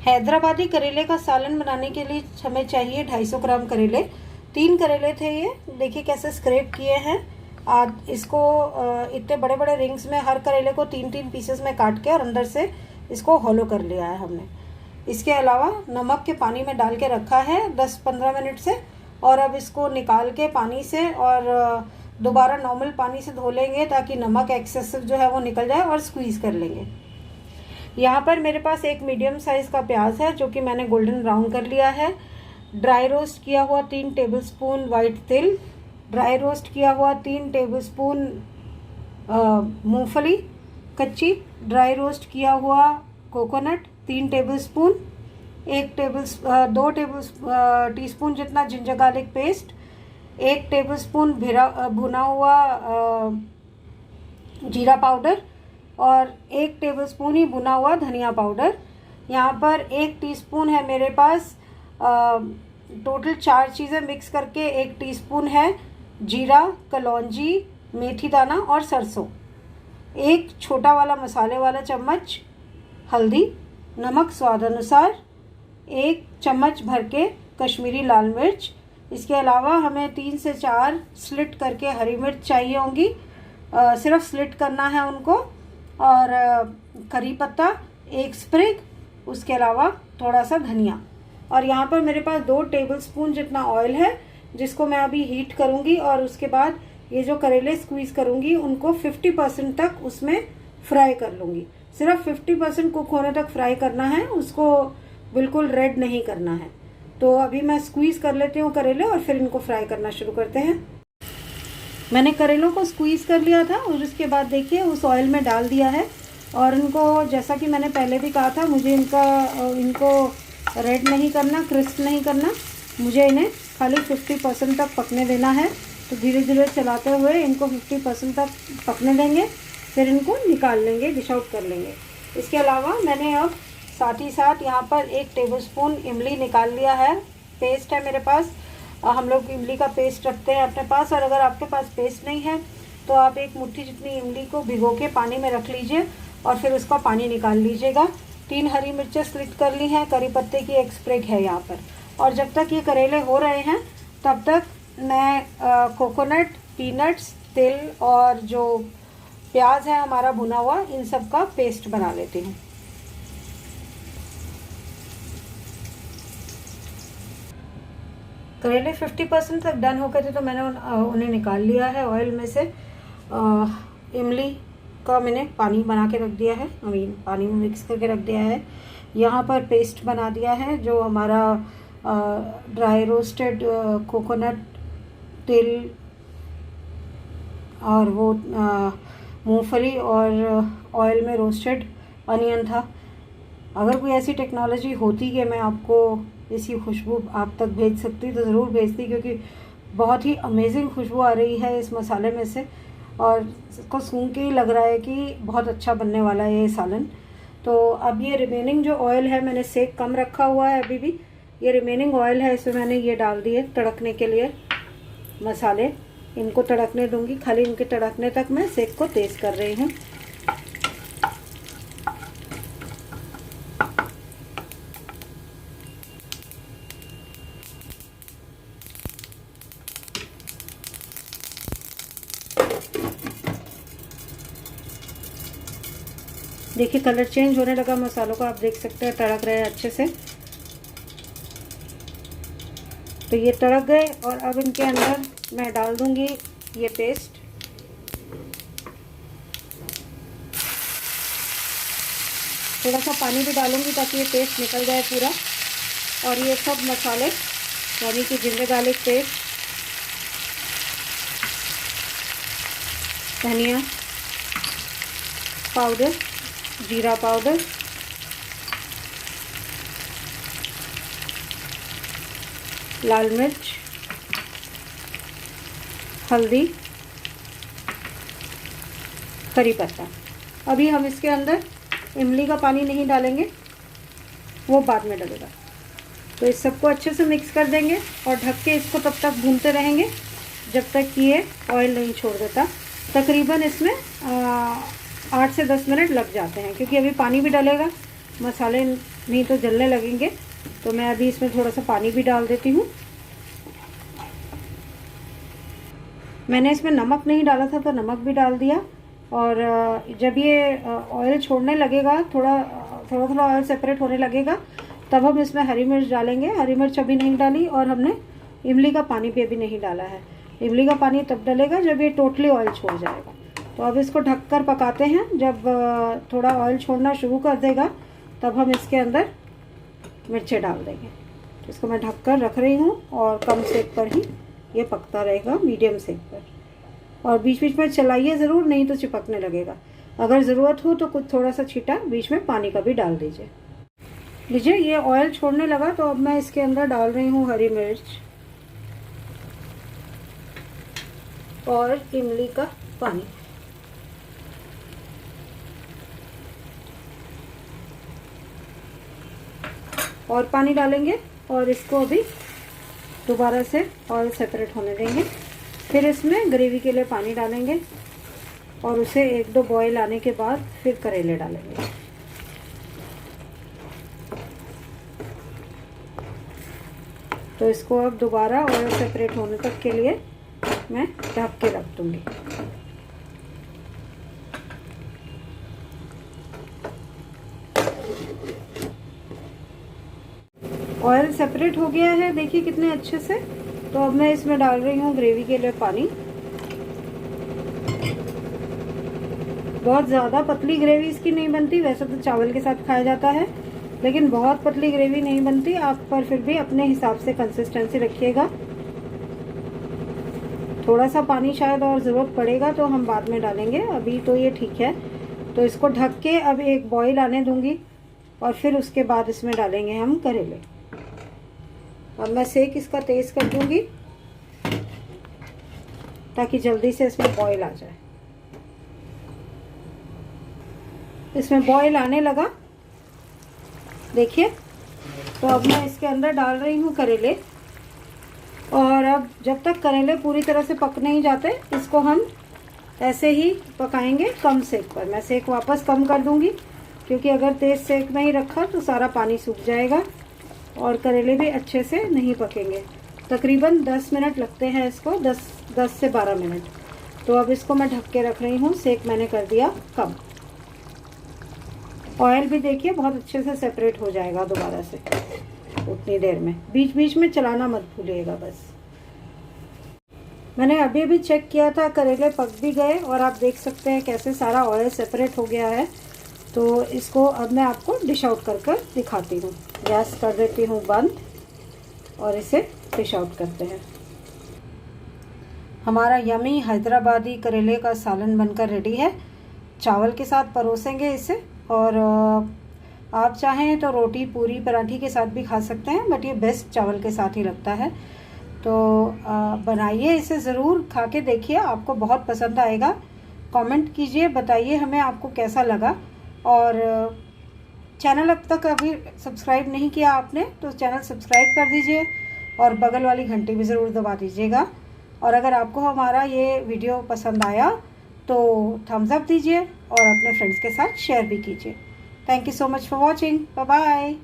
हैदराबादी करेले का सालन बनाने के लिए हमें चाहिए 250 ग्राम करेले। 3 करेले थे ये, देखिए कैसे स्क्रैप किए हैं। इसको इतने बड़े बड़े रिंग्स में हर करेले को 3-3 पीसेस में काट के और अंदर से इसको हॉलो कर लिया है हमने। इसके अलावा नमक के पानी में डाल के रखा है 10-15 मिनट से, और अब इसको निकाल के पानी से और दोबारा नॉर्मल पानी से धो लेंगे ताकि नमक एक्सेसिव जो है वो निकल जाए, और स्क्वीज़ कर लेंगे। यहाँ पर मेरे पास एक मीडियम साइज़ का प्याज है जो कि मैंने गोल्डन ब्राउन कर लिया है। ड्राई रोस्ट किया हुआ 3 टेबलस्पून वाइट तिल, ड्राई रोस्ट किया हुआ 3 टेबलस्पून मूंगफली कच्ची, ड्राई रोस्ट किया हुआ कोकोनट 3 टेबलस्पून, 2 टीस्पून जितना जिंजर गार्लिक पेस्ट, 1 टेबलस्पून भुना हुआ जीरा पाउडर और 1 टेबलस्पून ही भुना हुआ धनिया पाउडर। यहाँ पर 1 टीस्पून है मेरे पास, टोटल 4 चीज़ें मिक्स करके 1 टीस्पून है जीरा, कलौंजी, मेथी दाना और सरसों। 1 छोटा वाला मसाले वाला चम्मच हल्दी, नमक स्वाद अनुसार, 1 चम्मच भर के कश्मीरी लाल मिर्च। इसके अलावा हमें 3 से 4 स्लिट करके हरी मिर्च चाहिए होंगी, सिर्फ स्लिट करना है उनको, और करी पत्ता 1 स्प्रिग, उसके अलावा थोड़ा सा धनिया। और यहाँ पर मेरे पास 2 टेबलस्पून जितना ऑयल है जिसको मैं अभी हीट करूँगी, और उसके बाद ये जो करेले स्क्वीज़ करूँगी उनको 50% तक उसमें फ्राई कर लूँगी। सिर्फ 50% कुक होने तक फ्राई करना है, उसको बिल्कुल रेड नहीं करना है। तो अभी मैं स्क्वीज़ कर लेती हूँ करेले और फिर इनको फ्राई करना शुरू करते हैं। मैंने करेलों को स्क्वीज़ कर लिया था और उसके बाद देखिए उस ऑयल में डाल दिया है, और इनको जैसा कि मैंने पहले भी कहा था, मुझे इनको रेड नहीं करना, क्रिस्प नहीं करना, मुझे इन्हें खाली 50% तक पकने देना है। तो धीरे धीरे चलाते हुए इनको 50% तक पकने देंगे, फिर इनको निकाल लेंगे, डिश आउट कर लेंगे। इसके अलावा मैंने अब साथ ही साथ यहाँ पर 1 टेबलस्पून इमली निकाल लिया है, पेस्ट है मेरे पास। हम लोग इमली का पेस्ट रखते हैं अपने पास, और अगर आपके पास पेस्ट नहीं है तो आप 1 मुट्ठी जितनी इमली को भिगो के पानी में रख लीजिए और फिर उसका पानी निकाल लीजिएगा। 3 हरी मिर्चें स्लिट कर ली हैं, करी पत्ते की 1 स्प्रिग है यहाँ पर। और जब तक ये करेले हो रहे हैं तब तक मैं कोकोनट, पीनट्स, तिल और जो प्याज है हमारा भुना हुआ, इन सब का पेस्ट बना लेती हूँ। करेले 50% तक डन हो गए थे तो मैंने उन्हें निकाल लिया है ऑयल में से। इमली का मैंने पानी बना के रख दिया है, पानी में मिक्स करके रख दिया है। यहाँ पर पेस्ट बना दिया है जो हमारा ड्राई रोस्टेड कोकोनट, तिल और वो मूंगफली और ऑयल में रोस्टेड अनियन था। अगर कोई ऐसी टेक्नोलॉजी होती कि मैं आपको इसी खुशबू आप तक भेज सकती तो ज़रूर भेजती, क्योंकि बहुत ही अमेजिंग खुशबू आ रही है इस मसाले में से, और इसको सूंघ के ही लग रहा है कि बहुत अच्छा बनने वाला है ये सालन। तो अब ये रिमेनिंग जो ऑयल है, मैंने सेक कम रखा हुआ है अभी भी, ये रिमेनिंग ऑयल है, इसमें मैंने ये डाल दिए तड़कने के लिए मसाले। इनको तड़कने दूंगी, खाली इनके तड़कने तक मैं सेक को तेज़ कर रही हूँ। देखिए कलर चेंज होने लगा मसालों का, आप देख सकते हैं तड़क रहे हैं अच्छे से। तो ये तड़क गए और अब इनके अंदर मैं डाल दूंगी ये पेस्ट। थोड़ा सा पानी भी डालूंगी ताकि ये पेस्ट निकल जाए पूरा। और ये सब मसाले यानी कि जिंजर गार्लिक पेस्ट, धनिया पाउडर, जीरा पाउडर, लाल मिर्च, हल्दी, करी पत्ता। अभी हम इसके अंदर इमली का पानी नहीं डालेंगे, वो बाद में डलेगा। तो इस सबको अच्छे से मिक्स कर देंगे और ढक के इसको तब तक भूनते रहेंगे जब तक कि ये ऑयल नहीं छोड़ देता। तकरीबन इसमें 8 से 10 मिनट लग जाते हैं, क्योंकि अभी पानी भी डलेगा, मसाले नहीं तो जलने लगेंगे। तो मैं अभी इसमें थोड़ा सा पानी भी डाल देती हूँ। मैंने इसमें नमक नहीं डाला था तो नमक भी डाल दिया। और जब ये ऑयल छोड़ने लगेगा, थोड़ा थोड़ा ऑयल सेपरेट होने लगेगा, तब हम इसमें हरी मिर्च डालेंगे। हरी मिर्च अभी नहीं डाली, और हमने इमली का पानी भी अभी नहीं डाला है। इमली का पानी तब डलेगा जब ये टोटली ऑयल छोड़ जाएगा। तो अब इसको ढककर पकाते हैं। जब थोड़ा ऑयल छोड़ना शुरू कर देगा तब हम इसके अंदर मिर्चें डाल देंगे। तो इसको मैं ढककर रख रही हूँ और कम सेक पर ही ये पकता रहेगा, मीडियम सेक पर। और बीच बीच में चलाइए ज़रूर, नहीं तो चिपकने लगेगा। अगर ज़रूरत हो तो कुछ थोड़ा सा छींटा बीच में पानी का भी डाल दीजिए। लीजिए ये ऑयल छोड़ने लगा, तो अब मैं इसके अंदर डाल रही हूँ हरी मिर्च और इमली का पानी। और पानी डालेंगे और इसको अभी दोबारा से ऑयल सेपरेट होने देंगे। फिर इसमें ग्रेवी के लिए पानी डालेंगे और उसे 1-2 बॉईल आने के बाद फिर करेले डालेंगे। तो इसको अब दोबारा ऑयल सेपरेट होने तक के लिए मैं ढक के रख दूंगी। ऑयल सेपरेट हो गया है, देखिए कितने अच्छे से। तो अब मैं इसमें डाल रही हूँ ग्रेवी के लिए पानी। बहुत ज़्यादा पतली ग्रेवी इसकी नहीं बनती, वैसे तो चावल के साथ खाया जाता है, लेकिन बहुत पतली ग्रेवी नहीं बनती। आप पर फिर भी अपने हिसाब से कंसिस्टेंसी रखिएगा। थोड़ा सा पानी शायद और ज़रूरत पड़ेगा तो हम बाद में डालेंगे, अभी तो ये ठीक है। तो इसको ढक के अब 1 बॉईल आने दूंगी और फिर उसके बाद इसमें डालेंगे हम करेले। अब मैं सेक इसका तेज़ कर दूंगी ताकि जल्दी से इसमें बॉईल आ जाए। इसमें बॉईल आने लगा, देखिए। तो अब मैं इसके अंदर डाल रही हूँ करेले। और अब जब तक करेले पूरी तरह से पक नहीं जाते, इसको हम ऐसे ही पकाएंगे कम सेक पर। मैं सेक वापस कम कर दूंगी, क्योंकि अगर तेज़ सेक में ही रखा तो सारा पानी सूख जाएगा और करेले भी अच्छे से नहीं पकेंगे। तकरीबन 10 मिनट लगते हैं इसको, 10 से 12 मिनट। तो अब इसको मैं ढक के रख रही हूँ, सेक मैंने कर दिया कम। ऑयल भी देखिए बहुत अच्छे से सेपरेट हो जाएगा दोबारा से उतनी देर में। बीच बीच में चलाना मत भूलिएगा बस। मैंने अभी अभी चेक किया था, करेले पक भी गए और आप देख सकते हैं कैसे सारा ऑयल सेपरेट हो गया है। तो इसको अब मैं आपको डिश आउट कर कर दिखाती हूँ। गैस कर देती हूँ बंद और इसे डिश आउट करते हैं। हमारा यमी हैदराबादी करेले का सालन बनकर रेडी है। चावल के साथ परोसेंगे इसे, और आप चाहें तो रोटी, पूरी, पराठी के साथ भी खा सकते हैं, बट ये बेस्ट चावल के साथ ही लगता है। तो बनाइए इसे, ज़रूर खा के देखिए, आपको बहुत पसंद आएगा। कमेंट कीजिए, बताइए हमें आपको कैसा लगा। और चैनल अब तक अभी सब्सक्राइब नहीं किया आपने तो चैनल सब्सक्राइब कर दीजिए और बगल वाली घंटी भी ज़रूर दबा दीजिएगा। और अगर आपको हमारा ये वीडियो पसंद आया तो थम्स अप दीजिए और अपने फ्रेंड्स के साथ शेयर भी कीजिए। Thank you so much for watching. Bye bye.